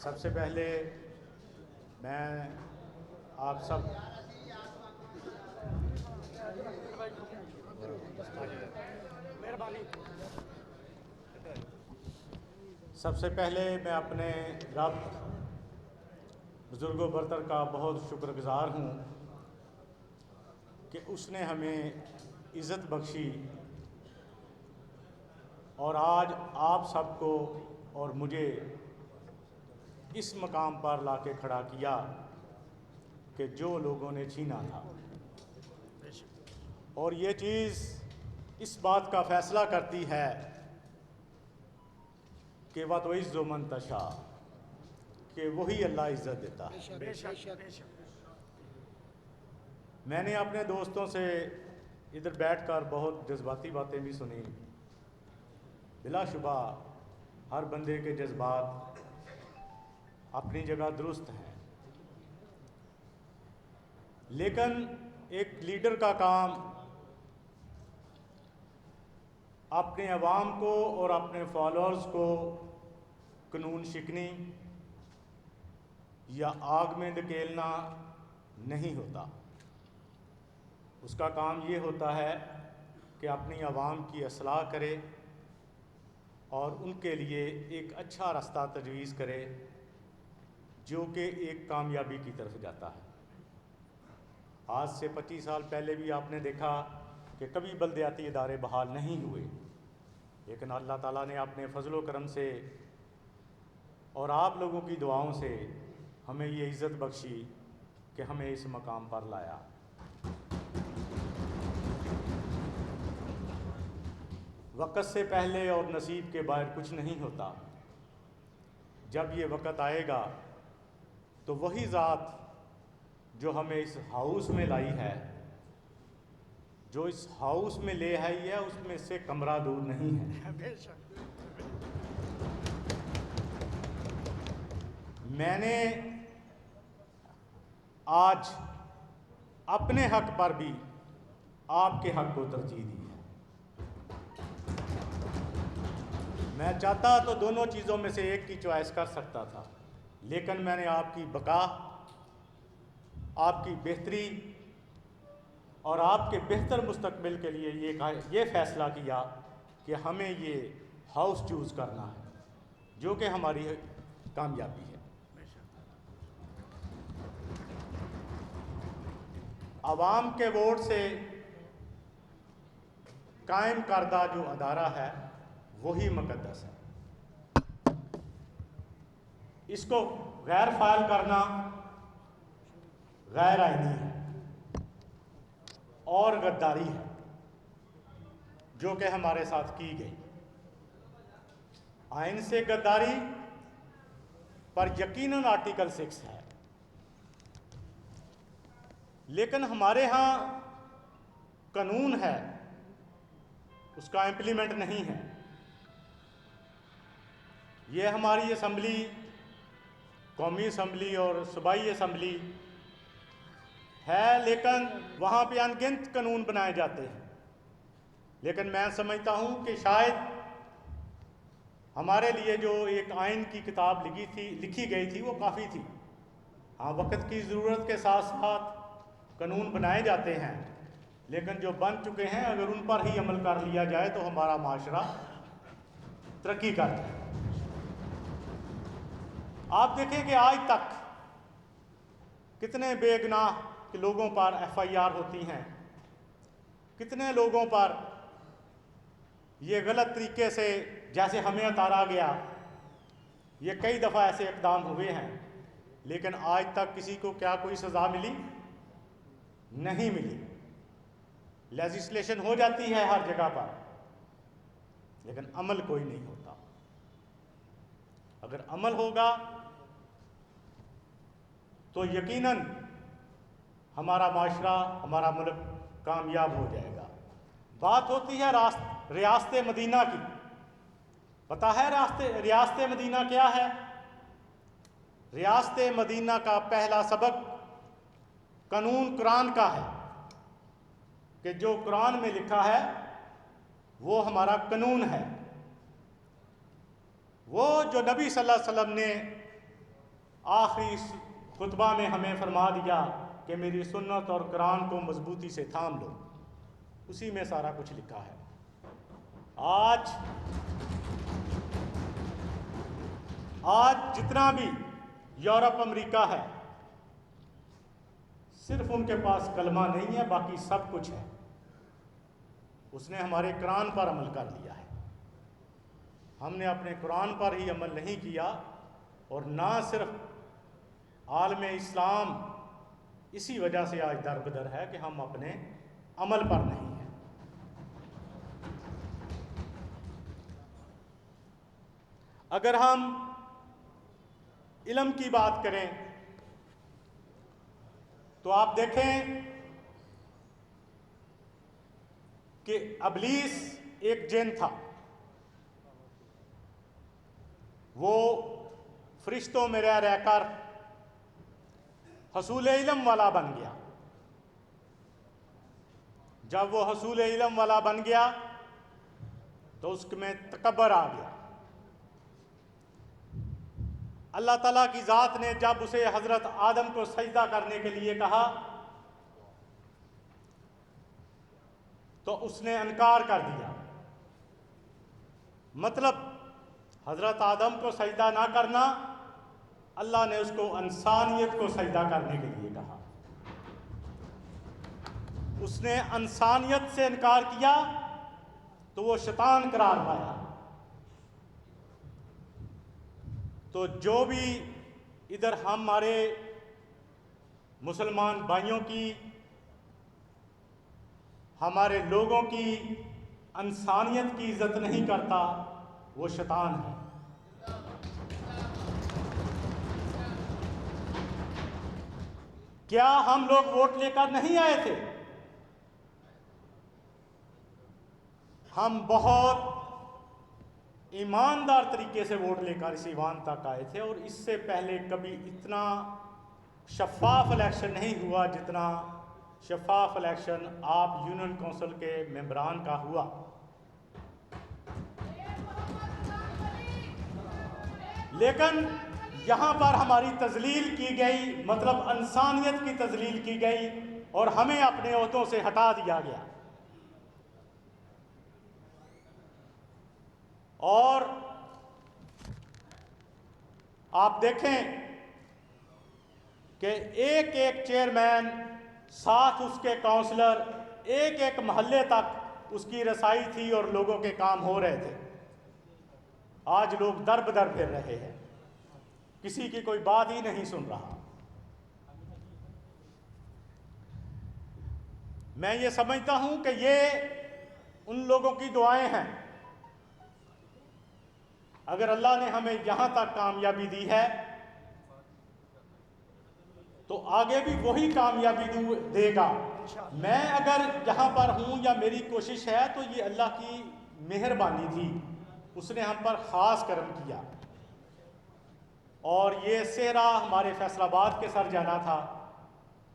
سب سے پہلے میں آپ سب سے پہلے میں اپنے رب بزرگ و برتر کا بہت شکر گزار ہوں کہ اس نے ہمیں عزت بخشی اور آج آپ سب کو اور مجھے اس مقام پر لا کے کھڑا کیا کہ جو لوگوں نے چھینا تھا، اور یہ چیز اس بات کا فیصلہ کرتی ہے کہ وَتُعِزُّ مَن تَشَاءُ، کہ وہی اللہ عزت دیتا ہے۔ میں نے اپنے دوستوں سے ادھر بیٹھ کر بہت جذباتی باتیں بھی سنی۔ بلا شبہ ہر بندے کے جذبات اپنی جگہ درست ہیں، لیکن ایک لیڈر کا کام اپنے عوام کو اور اپنے فالوورز کو قانون شکنی یا آگ میں دھکیلنا نہیں ہوتا۔ اس کا کام یہ ہوتا ہے کہ اپنی عوام کی اصلاح کرے اور ان کے لیے ایک اچھا راستہ تجویز کرے جو کہ ایک کامیابی کی طرف جاتا ہے۔ آج سے 25 سال پہلے بھی آپ نے دیکھا کہ کبھی بلدیاتی ادارے بحال نہیں ہوئے، لیکن اللہ تعالیٰ نے اپنے فضل و کرم سے اور آپ لوگوں کی دعاؤں سے ہمیں یہ عزت بخشی کہ ہمیں اس مقام پر لایا۔ وقت سے پہلے اور نصیب کے باہر کچھ نہیں ہوتا۔ جب یہ وقت آئے گا تو وہی ذات جو ہمیں اس ہاؤس میں لائی ہے، جو اس ہاؤس میں لے آئی ہے، اس میں سے کمرہ دور نہیں ہے۔ میں نے آج اپنے حق پر بھی آپ کے حق کو ترجیح دی ہے۔ میں چاہتا تو دونوں چیزوں میں سے ایک کی چوائس کر سکتا تھا، لیکن میں نے آپ کی بقا، آپ کی بہتری اور آپ کے بہتر مستقبل کے لیے یہ فیصلہ کیا کہ ہمیں یہ ہاؤس چوز کرنا ہے، جو کہ ہماری کامیابی ہے۔ عوام کے ووٹ سے قائم کردہ جو ادارہ ہے وہی مقدس ہے۔ اس کو غیر فعال کرنا غیر آئینی ہے اور غداری ہے جو کہ ہمارے ساتھ کی گئی۔ آئین سے غداری پر یقیناً آرٹیکل 6 ہے، لیکن ہمارے ہاں قانون ہے، اس کا امپلیمنٹ نہیں ہے۔ یہ ہماری اسمبلی، قومی اسمبلی اور صوبائی اسمبلی ہے، لیکن وہاں پہ ان گنت قانون بنائے جاتے ہیں، لیکن میں سمجھتا ہوں کہ شاید ہمارے لیے جو ایک آئین کی کتاب لکھی گئی تھی وہ کافی تھی۔ ہاں، وقت کی ضرورت کے ساتھ ساتھ قانون بنائے جاتے ہیں، لیکن جو بن چکے ہیں اگر ان پر ہی عمل کر لیا جائے تو ہمارا معاشرہ ترقی کرتا ہے۔ آپ دیکھیں کہ آج تک کتنے بے گناہ لوگوں پر FIR ہوتی ہیں، کتنے لوگوں پر یہ غلط طریقے سے جیسے ہمیں اتارا گیا، یہ کئی دفعہ ایسے اقدام ہوئے ہیں، لیکن آج تک کسی کو کیا کوئی سزا ملی؟ نہیں ملی۔ لیجسلیشن ہو جاتی ہے ہر جگہ پر، لیکن عمل کوئی نہیں ہوتا۔ اگر عمل ہوگا تو یقیناً ہمارا معاشرہ، ہمارا ملک کامیاب ہو جائے گا۔ بات ہوتی ہے ریاست مدینہ کی۔ پتہ ہے ریاست مدینہ کیا ہے؟ ریاست مدینہ کا پہلا سبق قانون قرآن کا ہے، کہ جو قرآن میں لکھا ہے وہ ہمارا قانون ہے۔ وہ جو نبی صلی اللہ علیہ وسلم نے آخری خطبہ میں ہمیں فرما دیا کہ میری سنت اور قرآن کو مضبوطی سے تھام لو، اسی میں سارا کچھ لکھا ہے۔ آج جتنا بھی یورپ امریکہ ہے، صرف ان کے پاس کلمہ نہیں ہے، باقی سب کچھ ہے۔ اس نے ہمارے قرآن پر عمل کر لیا ہے، ہم نے اپنے قرآن پر ہی عمل نہیں کیا، اور نہ صرف عالم اسلام اسی وجہ سے آج در بدر ہے کہ ہم اپنے عمل پر نہیں ہیں۔ اگر ہم علم کی بات کریں تو آپ دیکھیں کہ ابلیس ایک جن تھا، وہ فرشتوں میں رہ رہ کر حصول علم والا بن گیا۔ جب وہ حصول علم والا بن گیا تو اس میں تکبر آ گیا۔ اللہ تعالیٰ کی ذات نے جب اسے حضرت آدم کو سجدہ کرنے کے لیے کہا تو اس نے انکار کر دیا۔ مطلب حضرت آدم کو سجدہ نہ کرنا، اللہ نے اس کو انسانیت کو سجدہ کرنے کے لیے کہا۔ اس نے انسانیت سے انکار کیا تو وہ شیطان قرار پایا۔ تو جو بھی ادھر ہمارے مسلمان بھائیوں کی، ہمارے لوگوں کی انسانیت کی عزت نہیں کرتا، وہ شیطان ہے۔ کیا ہم لوگ ووٹ لے کر نہیں آئے تھے؟ ہم بہت ایماندار طریقے سے ووٹ لے کر اس ایوان تک آئے تھے، اور اس سے پہلے کبھی اتنا شفاف الیکشن نہیں ہوا جتنا شفاف الیکشن آپ یونین کونسل کے ممبران کا ہوا۔ لیکن یہاں پر ہماری تذلیل کی گئی، مطلب انسانیت کی تذلیل کی گئی، اور ہمیں اپنے عہدوں سے ہٹا دیا گیا۔ اور آپ دیکھیں کہ ایک ایک چیئرمین، ساتھ اس کے کونسلر، ایک ایک محلے تک اس کی رسائی تھی اور لوگوں کے کام ہو رہے تھے۔ آج لوگ در بدر پھر رہے ہیں، کسی کی کوئی بات ہی نہیں سن رہا۔ میں یہ سمجھتا ہوں کہ یہ ان لوگوں کی دعائیں ہیں۔ اگر اللہ نے ہمیں یہاں تک کامیابی دی ہے تو آگے بھی وہی کامیابی دے گا۔ میں اگر یہاں پر ہوں یا میری کوشش ہے تو یہ اللہ کی مہربانی تھی، اس نے ہم پر خاص کرم کیا۔ اور یہ صحرا ہمارے فیصل آباد کے سر جانا تھا،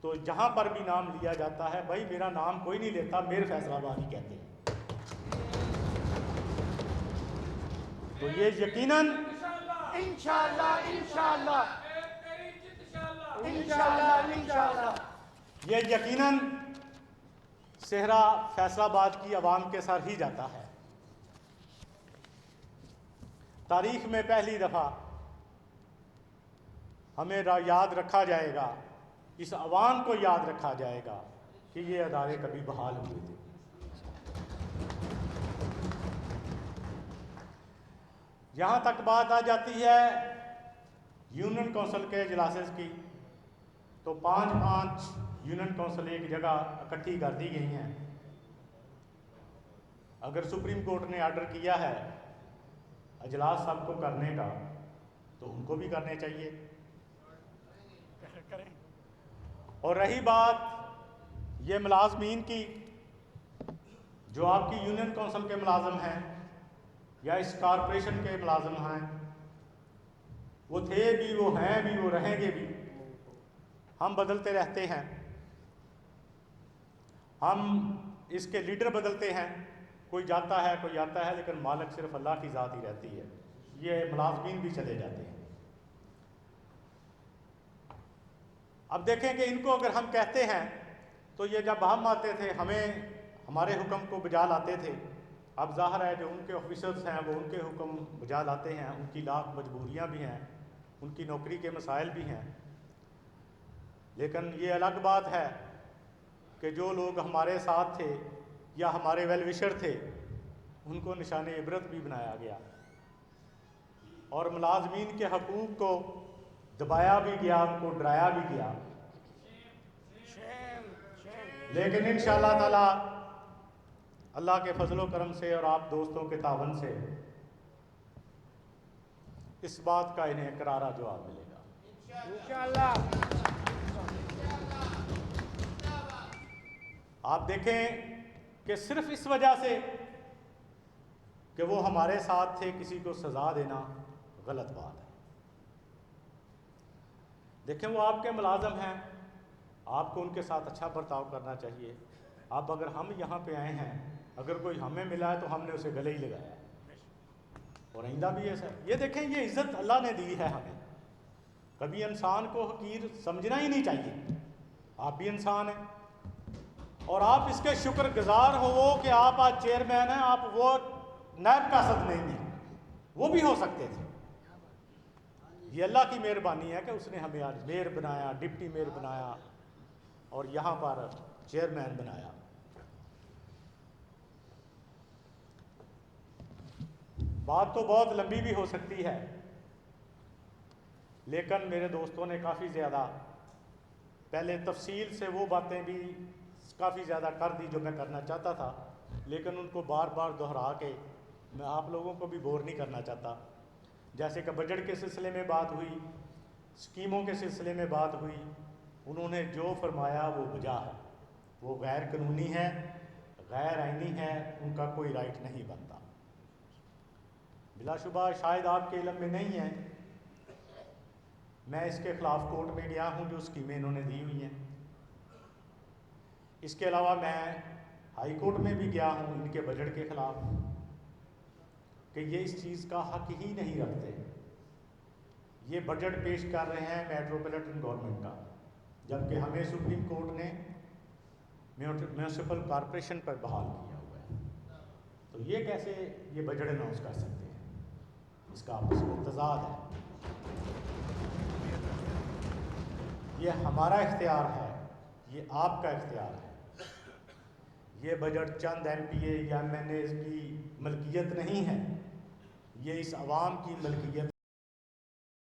تو جہاں پر بھی نام لیا جاتا ہے، بھائی میرا نام کوئی نہیں لیتا، میرے فیصل آباد ہی کہتے ہیں۔ تو یہ یقیناً یہ یقیناً صحرا فیصل آباد کی عوام کے سر ہی جاتا ہے۔ تاریخ میں پہلی دفعہ ہمیں یاد رکھا جائے گا، اس عوام کو یاد رکھا جائے گا کہ یہ ادارے کبھی بحال ہوئے تھے۔ یہاں تک بات آ جاتی ہے یونین کونسل کے اجلاسز کی، تو 5 یونین کونسل ایک جگہ اکٹھی کر دی گئی ہیں۔ اگر سپریم کورٹ نے آرڈر کیا ہے اجلاس سب کو کرنے کا، تو ان کو بھی کرنے چاہیے۔ اور رہی بات یہ ملازمین کی، جو آپ کی یونین کونسل کے ملازم ہیں یا اس کارپوریشن کے ملازم ہیں، وہ تھے بھی، وہ ہیں بھی، وہ رہیں گے بھی۔ ہم بدلتے رہتے ہیں، ہم اس کے لیڈر بدلتے ہیں، کوئی جاتا ہے کوئی آتا ہے، لیکن مالک صرف اللہ کی ذات ہی رہتی ہے۔ یہ ملازمین بھی چلے جاتے ہیں۔ اب دیکھیں کہ ان کو اگر ہم کہتے ہیں تو یہ جب ہم آتے تھے ہمیں ہمارے حکم کو بجا لاتے تھے. اب ظاہر ہے جو ان کے آفیسرز ہیں وہ ان کے حکم بجا لاتے ہیں، ان کی لاکھ مجبوریاں بھی ہیں، ان کی نوکری کے مسائل بھی ہیں. لیکن یہ الگ بات ہے کہ جو لوگ ہمارے ساتھ تھے یا ہمارے ویل وشر تھے ان کو نشان عبرت بھی بنایا گیا اور ملازمین کے حقوق کو دبایا بھی گیا، ان کو ڈرایا بھی گیا. لیکن انشاءاللہ تعالی اللہ کے فضل و کرم سے اور آپ دوستوں کے تعاون سے اس بات کا انہیں کرارا جواب ملے گا انشاءاللہ. آپ دیکھیں کہ صرف اس وجہ سے کہ وہ ہمارے ساتھ تھے کسی کو سزا دینا غلط بات ہے. دیکھیں وہ آپ کے ملازم ہیں، آپ کو ان کے ساتھ اچھا برتاؤ کرنا چاہیے. اب اگر ہم یہاں پہ آئے ہیں، اگر کوئی ہمیں ملا ہے تو ہم نے اسے گلے ہی لگایا اور آئندہ بھی ایسا. یہ دیکھیں یہ عزت اللہ نے دی ہے ہمیں، کبھی انسان کو حقیر سمجھنا ہی نہیں چاہیے. آپ بھی انسان ہیں اور آپ اس کے شکر گزار ہو کہ آپ آج چیئرمین ہیں. آپ وہ نائب قاصد نہیں ہیں، وہ بھی ہو سکتے تھے. یہ اللہ کی مہربانی ہے کہ اس نے ہمیں آج میئر بنایا، ڈپٹی میئر بنایا اور یہاں پر چیئرمین بنایا. بات تو بہت لمبی بھی ہو سکتی ہے لیکن میرے دوستوں نے کافی زیادہ پہلے تفصیل سے وہ باتیں بھی کافی زیادہ کر دی جو میں کرنا چاہتا تھا، لیکن ان کو بار بار دہرا کے میں آپ لوگوں کو بھی بور نہیں کرنا چاہتا. جیسے کہ بجٹ کے سلسلے میں بات ہوئی، اسکیموں کے سلسلے میں بات ہوئی، انہوں نے جو فرمایا وہ بجا ہے، وہ غیر قانونی ہے، غیر آئینی ہے، ان کا کوئی رائٹ نہیں بنتا. بلا شبہ شاید آپ کے علم میں نہیں ہے، میں اس کے خلاف کورٹ میں گیا ہوں جو اسکیمیں انہوں نے دی ہوئی ہیں. اس کے علاوہ میں ہائی کورٹ میں بھی گیا ہوں ان کے بجٹ کے خلاف کہ یہ اس چیز کا حق ہی نہیں رکھتے. یہ بجٹ پیش کر رہے ہیں میٹروپولیٹن گورنمنٹ کا، جبکہ ہمیں سپریم کورٹ نے میونسپل کارپوریشن پر بحال کیا ہوا ہے. تو یہ کیسے یہ بجٹ اناؤنس کر سکتے ہیں؟ اس کا آپس میں تضاد ہے. یہ ہمارا اختیار ہے، یہ آپ کا اختیار ہے. یہ بجٹ چند ایم پی اے یا ایم این ایز کی ملکیت نہیں ہے، یہ اس عوام کی ملکیت